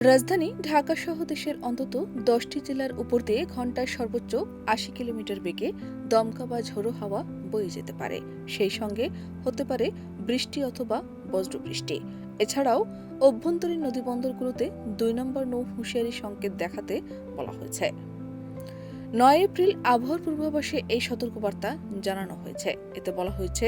রাজধানী ঢাকা সহ দেশের অন্তত 10টি জেলার উপর দিয়ে ঘন্টায় সর্বোচ্চ 80 কিলোমিটার বেগে দমকা বা ঝোড়ো হাওয়া বয়ে যেতে পারে। সেই সঙ্গে হতে পারে বৃষ্টি অথবা বজ্রবৃষ্টি। এছাড়াও অভ্যন্তরীণ নদীবন্দরগুলোতে 2 নম্বর নৌ হুঁশিয়ারি সংকেত দেখাতে বলা হয়েছে। 9 এপ্রিল আবহাওয়ার পূর্বাভাসে এই সতর্কবার্তা জানানো হয়েছে। এতে বলা হয়েছে,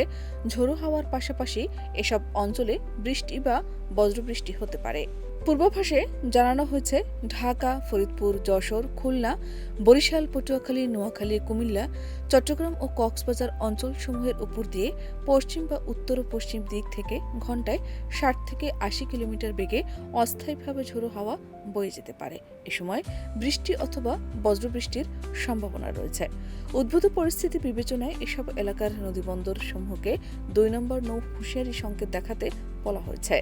ঝোড়ো হাওয়ার পাশাপাশি এসব অঞ্চলে বৃষ্টি বা বজ্রবৃষ্টি হতে পারে। পূর্বাভাসে জানানো হয়েছে, ঢাকা, ফরিদপুর, যশোর, খুলনা, বরিশাল, পটুয়াখালী, নোয়াখালী, কুমিল্লা, চট্টগ্রাম ও কক্সবাজার অঞ্চলসমূহের উপর দিয়ে পশ্চিম বা উত্তর ও পশ্চিম দিক থেকে ঘন্টায় 60 থেকে 80 কিলোমিটার বেগে অস্থায়ীভাবে ঝোড়ো হাওয়া বয়ে যেতে পারে। এ সময় বৃষ্টি অথবা বজ্রবৃষ্টির সম্ভাবনা রয়েছে। উদ্ভূত পরিস্থিতি বিবেচনায় এসব এলাকার নদীবন্দর সমূহকে 2 নম্বর নৌ হুঁশিয়ারি সংকেত দেখাতে বলা হয়েছে।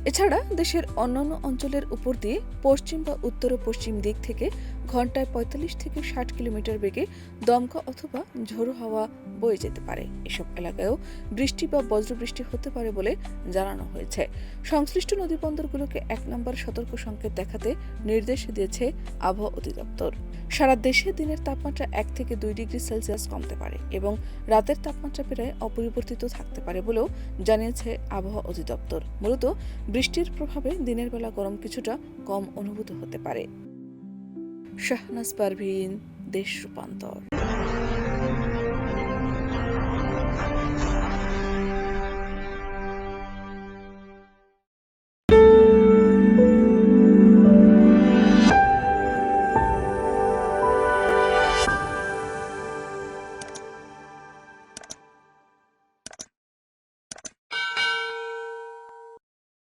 এছাড়া দেশের অন্যান্য অঞ্চলের উপর দিয়ে পশ্চিম বা উত্তর ও পশ্চিম দিক থেকে ঘন্টায় 45 থেকে 60 কিলোমিটার বেগে দমকা অথবা ঝোড়ো হাওয়া বয়ে যেতে পারে। এসব এলাকায়ও বৃষ্টি বা বজ্রবৃষ্টি হতে পারে বলে জানানো হয়েছে। সংশ্লিষ্ট নদীবন্দরগুলোকে 1 নম্বর সতর্ক সংকেত দেখাতে নির্দেশ দিয়েছে আবহাওয়া অধিদপ্তর। সারা দেশে দিনের তাপমাত্রা 1 থেকে 2 ডিগ্রি সেলসিয়াস কমতে পারে এবং রাতের তাপমাত্রা প্রায় অপরিবর্তিত থাকতে পারে বলেও জানিয়েছে আবহাওয়া অধিদপ্তর। মূলত বৃষ্টির প্রভাবে দিনের বেলা গরম কিছুটা কম অনুভূত হতে পারে। শাহনাজ পারভীন, দেশ রূপান্তর।